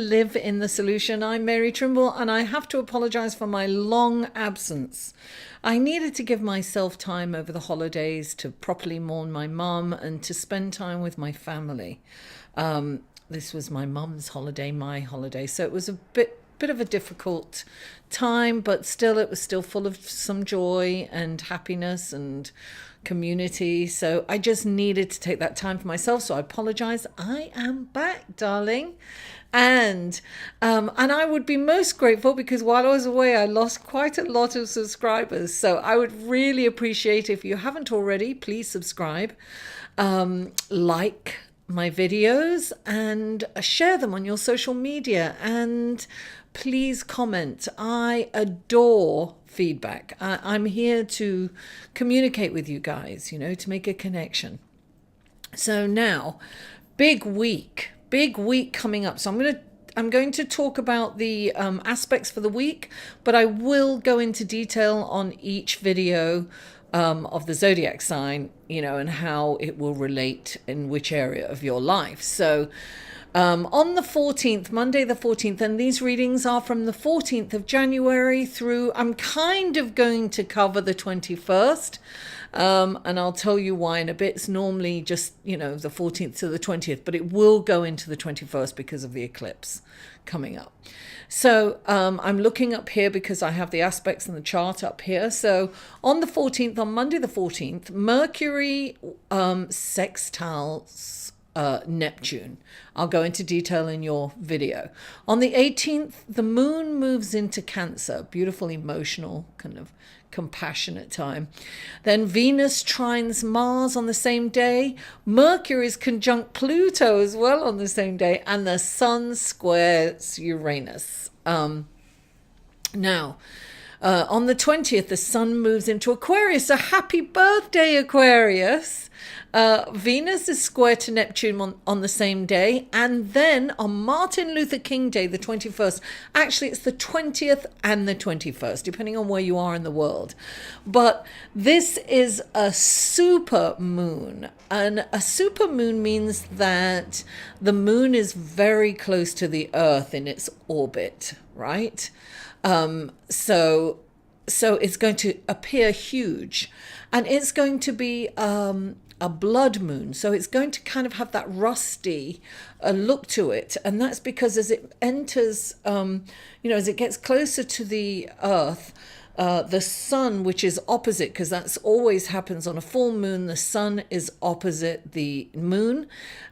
live in the solution. I'm Mary Trimble, and I have to apologize for my long absence. I needed to give myself time over the holidays to properly mourn my mum and to spend time with my family. This was my mum's holiday, my holiday, so it was a bit of a difficult time, but still it was still full of some joy and happiness and community. So I just needed to take that time for myself. So I apologize. I am back, darling. And I would be most grateful because while I was away, I lost quite a lot of subscribers. So I would really appreciate if you haven't already, please subscribe, like my videos and share them on your social media, and please comment. I adore feedback. I'm here to communicate with you guys, to make a connection. So now, big week coming up. So I'm going to talk about the aspects for the week, but I will go into detail on each video of the zodiac sign, and how it will relate in which area of your life. So on the 14th, Monday the 14th, and these readings are from the 14th of January through, I'm kind of going to cover the 21st, and I'll tell you why in a bit. It's normally just, the 14th to the 20th, but it will go into the 21st because of the eclipse coming up. So I'm looking up here because I have the aspects and the chart up here. So on the 14th, on Monday the 14th, Mercury sextiles Neptune. I'll go into detail in your video. On the 18th, the moon moves into Cancer. Beautiful, emotional, kind of compassionate time. Then Venus trines Mars on the same day. Mercury is conjunct Pluto as well on the same day. And the Sun squares Uranus. Now, on the 20th, the Sun moves into Aquarius. So happy birthday, Aquarius. Venus is square to Neptune on the same day. And then on Martin Luther King Day, the 21st, actually it's the 20th and the 21st, depending on where you are in the world. But this is a super moon. And a super moon means that the moon is very close to the Earth in its orbit, right? So it's going to appear huge, and it's going to be a blood moon. So it's going to kind of have that rusty look to it. And that's because as it enters, as it gets closer to the Earth, the sun, which is opposite, because that's always happens on a full moon, the sun is opposite the moon.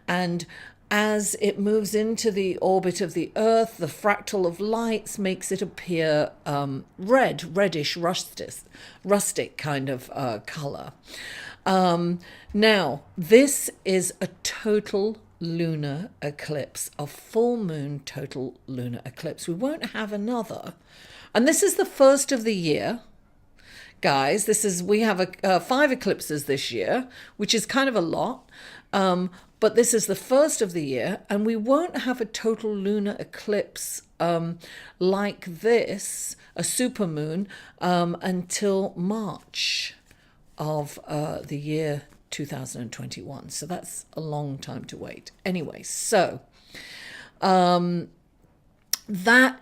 And as it moves into the orbit of the Earth, the fractal of lights makes it appear reddish, rustic kind of color. Now, this is a total lunar eclipse, a full moon total lunar eclipse. We won't have another. And this is the first of the year. Guys, we have 5 eclipses this year, which is kind of a lot. But this is the first of the year, and we won't have a total lunar eclipse like this, a supermoon, until March of the year 2021. So that's a long time to wait. Anyway, so that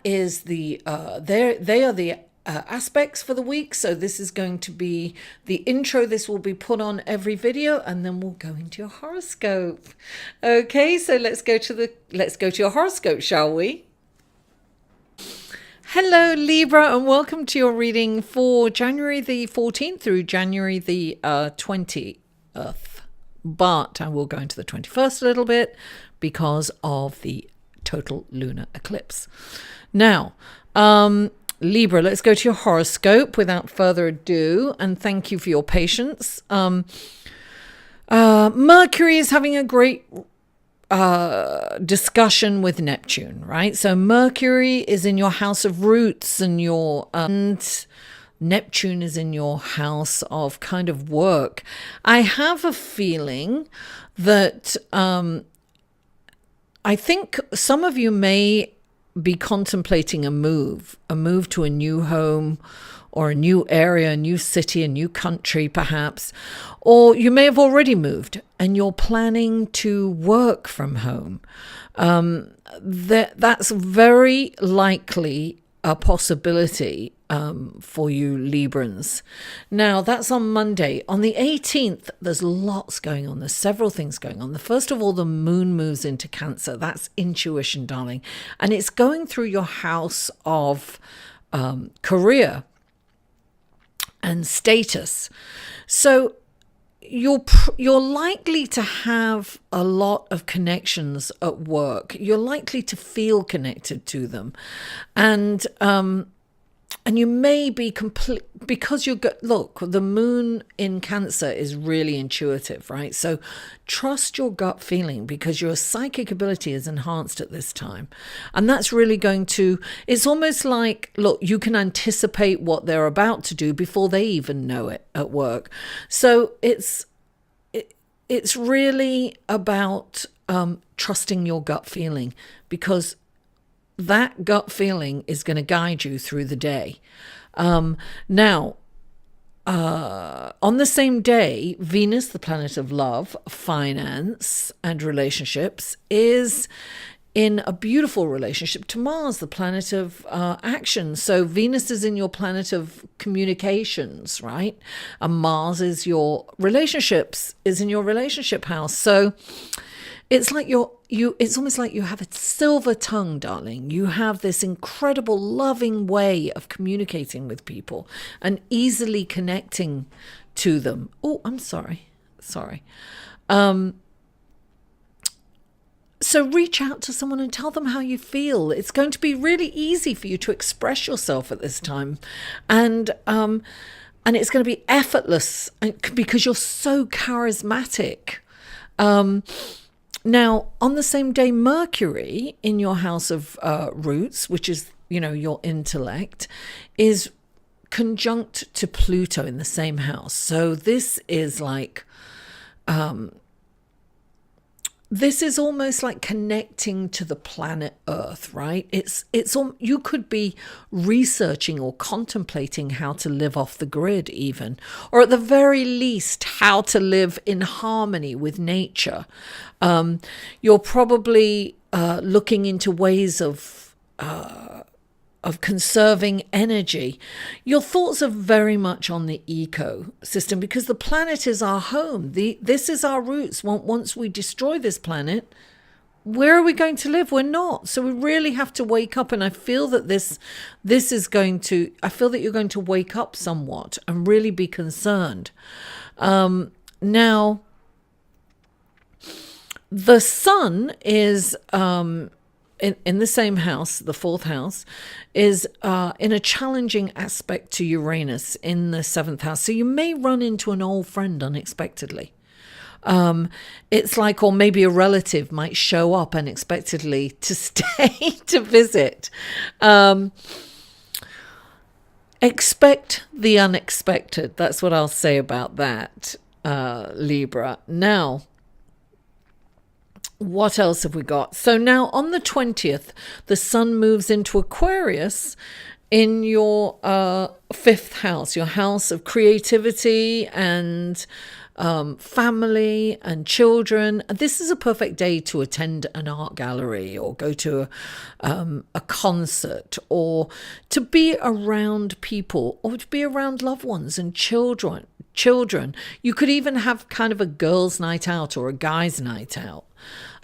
is they are the aspects for the week. So this is going to be the intro. This will be put on every video, and then we'll go into your horoscope. Okay, so let's go to your horoscope, shall we? Hello, Libra, and welcome to your reading for January the 14th through January the 20th. But I will go into the 21st a little bit because of the total lunar eclipse. Now, Libra, let's go to your horoscope without further ado, and thank you for your patience. Mercury is having a great discussion with Neptune, right? So Mercury is in your house of roots and Neptune is in your house of kind of work. I have a feeling that I think some of you may be contemplating a move to a new home, or a new area, a new city, a new country perhaps, or you may have already moved and you're planning to work from home. That's very likely a possibility for you Librans. Now, that's on Monday. On the 18th, there's lots going on. There's several things going on. First of all, the moon moves into Cancer. That's intuition, darling. And it's going through your house of career and status. So you're likely to have a lot of connections at work. You're likely to feel connected to them, and you may be because look, the moon in Cancer is really intuitive, right? So trust your gut feeling, because your psychic ability is enhanced at this time. And that's really it's almost like, look, you can anticipate what they're about to do before they even know it at work. So it's really about trusting your gut feeling, because that gut feeling is going to guide you through the day. Now, on the same day, Venus, the planet of love, finance, and relationships, is in a beautiful relationship to Mars, the planet of action. So Venus is in your planet of communications, right? And Mars is your relationships, is in your relationship house. So it's like it's almost like you have a silver tongue, darling. You have this incredible loving way of communicating with people and easily connecting to them. Oh, I'm sorry. So reach out to someone and tell them how you feel. It's going to be really easy for you to express yourself at this time. And it's going to be effortless because you're so charismatic. Now, on the same day, Mercury in your house of roots, which is, your intellect, is conjunct to Pluto in the same house. So this is like, this is almost like connecting to the planet Earth, right? You could be researching or contemplating how to live off the grid even, or at the very least, how to live in harmony with nature. You're probably looking into ways of conserving energy. Your thoughts are very much on the ecosystem, because the planet is our home. This is our roots. Once we destroy this planet, where are we going to live? We're not. So we really have to wake up. And I feel that I feel that you're going to wake up somewhat and really be concerned. Now, the sun is in the same house, the fourth house, is in a challenging aspect to Uranus in the seventh house. So you may run into an old friend unexpectedly. It's like, or maybe a relative might show up unexpectedly to stay to visit. Expect the unexpected. That's what I'll say about that, Libra. Now, what else have we got? So now on the 20th, the sun moves into Aquarius in your fifth house, your house of creativity and family and children. This is a perfect day to attend an art gallery or go to a concert, or to be around people, or to be around loved ones and children. You could even have kind of a girls' night out or a guys' night out.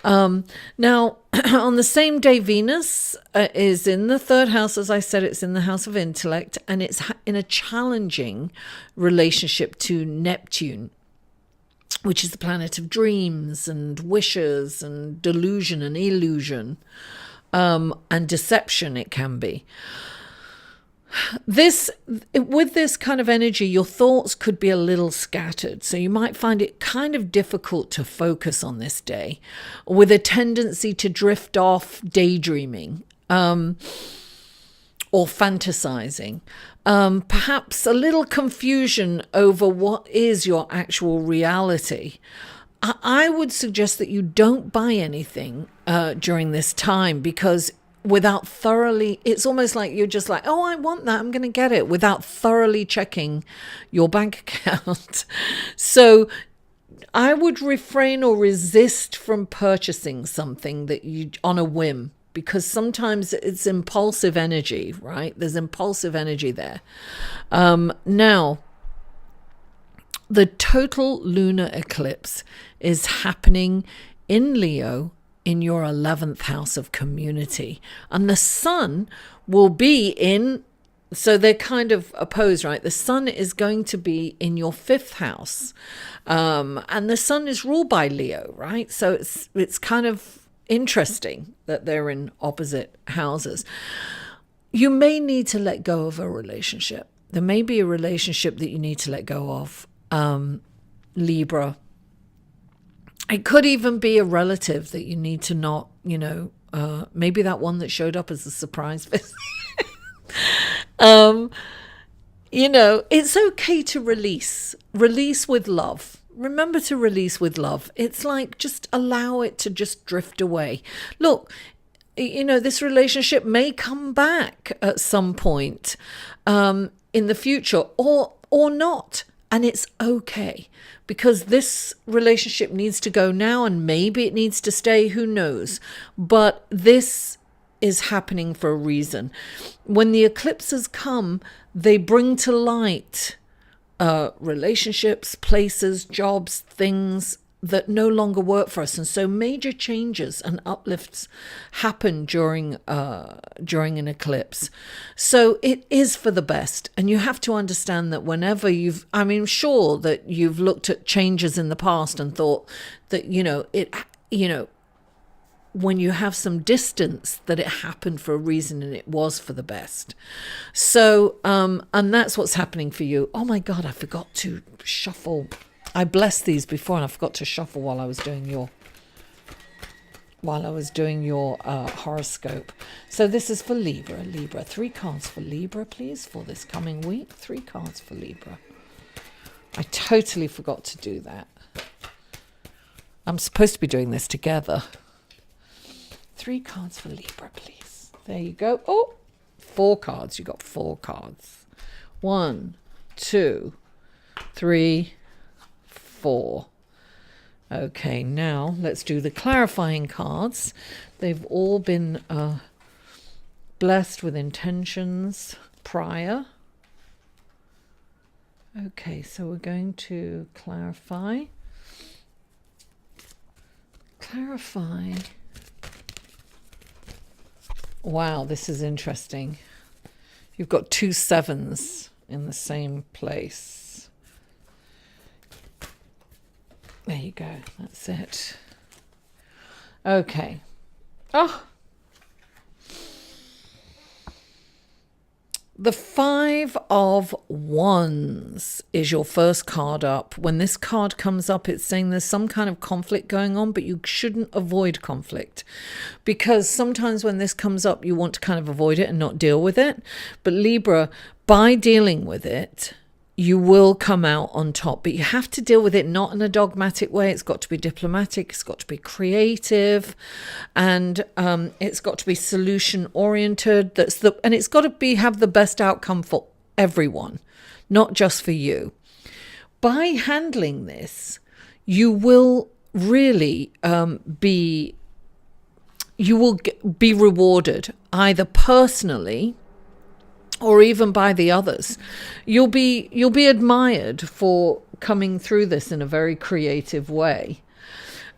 Now, on the same day, Venus is in the third house. As I said, it's in the house of intellect, and it's in a challenging relationship to Neptune, which is the planet of dreams and wishes and delusion and illusion, and deception it can be. With this kind of energy, your thoughts could be a little scattered. So you might find it kind of difficult to focus on this day, with a tendency to drift off daydreaming, or fantasizing. Perhaps a little confusion over what is your actual reality. I would suggest that you don't buy anything during this time, because without thoroughly, it's almost like you're just like, oh, I want that, I'm going to get it, without thoroughly checking your bank account. So I would refrain or resist from purchasing something that you on a whim, because sometimes it's impulsive energy, right? There's impulsive energy there. Now, the total lunar eclipse is happening in Leo in your 11th house of community. And the sun will be in, so they're kind of opposed, right? The sun is going to be in your 5th house. And the sun is ruled by Leo, right? So it's kind of interesting that they're in opposite houses. You may need to let go of a relationship. There may be a relationship that you need to let go of, Libra. It could even be a relative that you need to not, maybe that one that showed up as a surprise visit. It's okay to release with love. Remember to release with love. It's like, just allow it to just drift away. Look, this relationship may come back at some point in the future, or not. And it's okay, because this relationship needs to go now, and maybe it needs to stay, who knows. But this is happening for a reason. When the eclipses come, they bring to light relationships, places, jobs, things that no longer work for us. And so major changes and uplifts happen during an eclipse. So it is for the best. And you have to understand that whenever sure that you've looked at changes in the past and thought that, when you have some distance, that it happened for a reason and it was for the best. So, and that's what's happening for you. Oh my God, I forgot to shuffle. I blessed these before and I forgot to shuffle while I was doing your horoscope. So this is for Libra. 3 cards for Libra, please, for this coming week. 3 cards for Libra. I totally forgot to do that. I'm supposed to be doing this together. 3 cards for Libra, please. There you go. Oh, 4 cards. You got 4 cards. 1, 2, 3, 4. Okay, now let's do the clarifying cards. They've all been blessed with intentions prior. Okay, so we're going to clarify. Wow, this is interesting. You've got 2 7s in the same place. There you go. That's it. Okay. Oh. The 5 of Wands is your first card up. When this card comes up, it's saying there's some kind of conflict going on, but you shouldn't avoid conflict, because sometimes when this comes up, you want to kind of avoid it and not deal with it. But Libra, by dealing with it, you will come out on top, but you have to deal with it not in a dogmatic way. It's got to be diplomatic, it's got to be creative, and it's got to be solution oriented. And it's got to have the best outcome for everyone, not just for you. By handling this, you will really be rewarded, either personally or even by the others. You'll be admired for coming through this in a very creative way.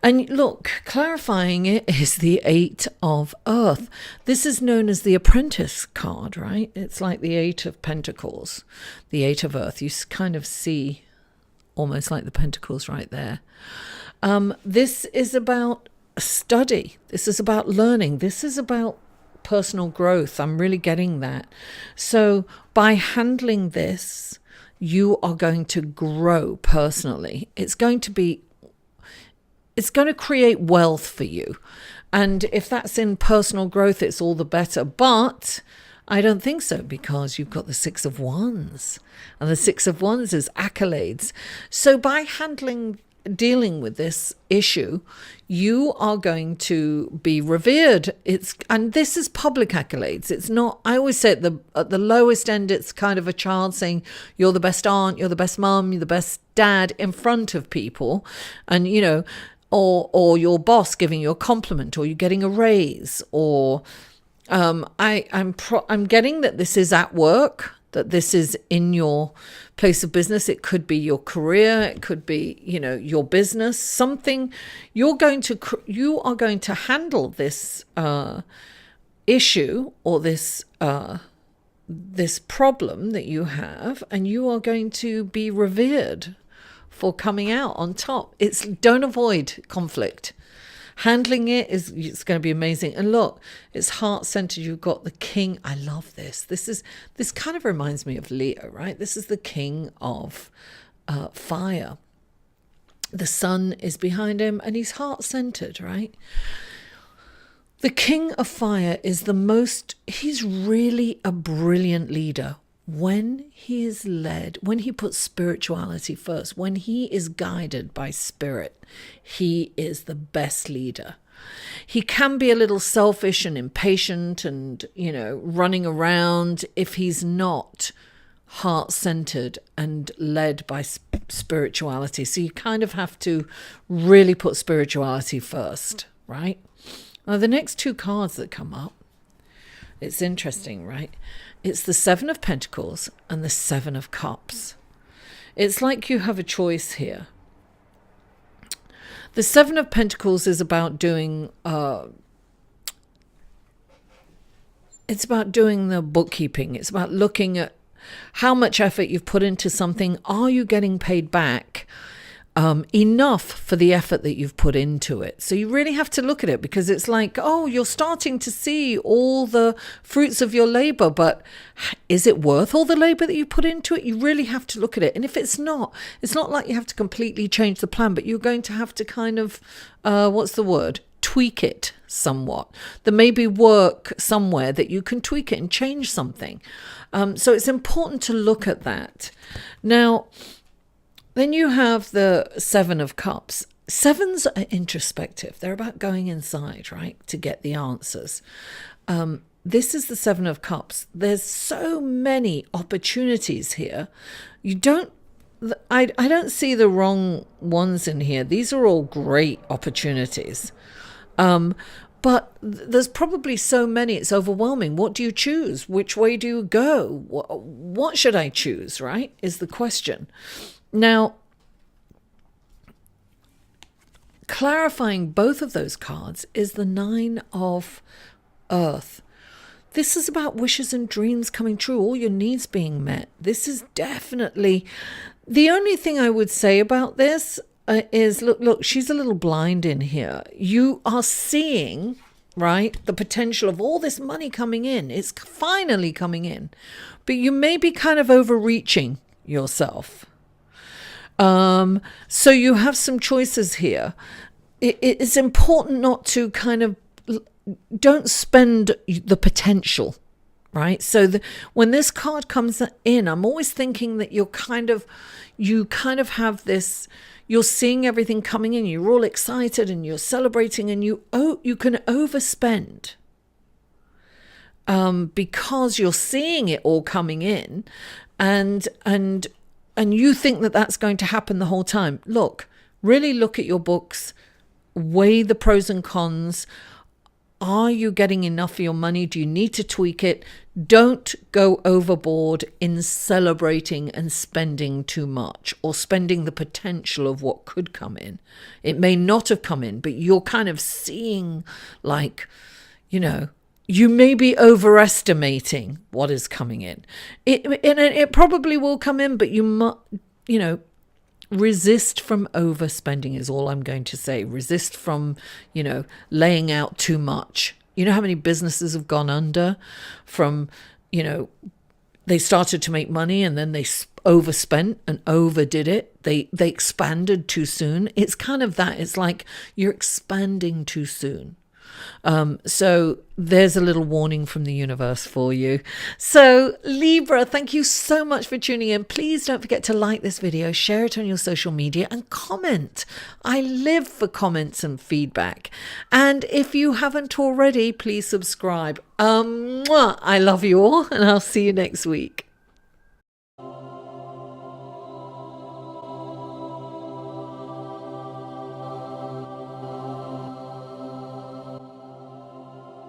And look, clarifying it is the 8 of Earth. This is known as the Apprentice card, right? It's like the 8 of Pentacles, the 8 of Earth. You kind of see almost like the Pentacles right there. This is about study. This is about learning. This is about personal growth. I'm really getting that. So by handling this, you are going to grow personally. It's going to create wealth for you. And if that's in personal growth, it's all the better. But I don't think so, because you've got the 6 of Wands. And the 6 of Wands is accolades. So by handling dealing with this issue, you are going to be revered. And this is public accolades. It's not, I always say at the lowest end, it's kind of a child saying, you're the best aunt, you're the best mum, you're the best dad in front of people. And, you know, or your boss giving you a compliment, or you're getting a raise, or I'm getting that this is at work, that this is in your place of business. It could be your career, it could be, you know, your business, something. You are going to handle this issue, or this problem that you have, and you are going to be revered for coming out on top. Don't avoid conflict. Handling it's going to be amazing. And look, it's heart-centered. You've got the king. I love this. This kind of reminds me of Leo, right? This is the king of fire. The sun is behind him, and he's heart-centered, right? The king of fire is he's really a brilliant leader. When he is led, when he puts spirituality first, when he is guided by spirit, he is the best leader. He can be a little selfish and impatient and, you know, running around if he's not heart-centered and led by spirituality. So you kind of have to really put spirituality first, right? Now, the next two cards that come up, it's interesting, right? It's the Seven of Pentacles and the Seven of Cups. It's like you have a choice here. The Seven of Pentacles is about doing it's about doing the bookkeeping. It's about looking at how much effort you've put into something. Are you getting paid back enough for the effort that you've put into it? So you really have to look at it, because it's like, oh, you're starting to see all the fruits of your labor, but is it worth all the labor that you put into it? You really have to look at it. And if it's not like you have to completely change the plan, but you're going to have to kind of, tweak it somewhat. There may be work somewhere that you can tweak it and change something. So it's important to look at that. Now, then you have the Seven of Cups. Sevens are introspective. They're about going inside, right, to get the answers. This is the Seven of Cups. There's so many opportunities here. I don't see the wrong ones in here. These are all great opportunities. But there's probably so many, it's overwhelming. What do you choose? Which way do you go? What should I choose, right, is the question. Now, clarifying both of those cards is the Nine of Earth. This is about wishes and dreams coming true, all your needs being met. This is definitely, the only thing I would say about this is, look, she's a little blind in here. You are seeing, right, the potential of all this money coming in. It's finally coming in. But you may be kind of overreaching yourself. So you have some choices here. It's important not to don't spend the potential, right? So when this card comes in, I'm always thinking that you kind of have this, you're seeing everything coming in, you're all excited and you're celebrating, and you can overspend because you're seeing it all coming in, and you think that that's going to happen the whole time. Look, really look at your books, weigh the pros and cons. Are you getting enough for your money? Do you need to tweak it? Don't go overboard in celebrating and spending too much, or spending the potential of what could come in. It may not have come in, but you're kind of seeing, like, you know, you may be overestimating what is coming in. It probably will come in, but resist from overspending is all I'm going to say. Resist from, laying out too much. You know how many businesses have gone under from, they started to make money and then they overspent and overdid it. They expanded too soon. It's kind of that. It's like you're expanding too soon. So there's a little warning from the universe for you. So Libra, thank you so much for tuning in. Please don't forget to like this video, share it on your social media, and comment. I live for comments and feedback. And if you haven't already, please subscribe. I love you all, and I'll see you next week.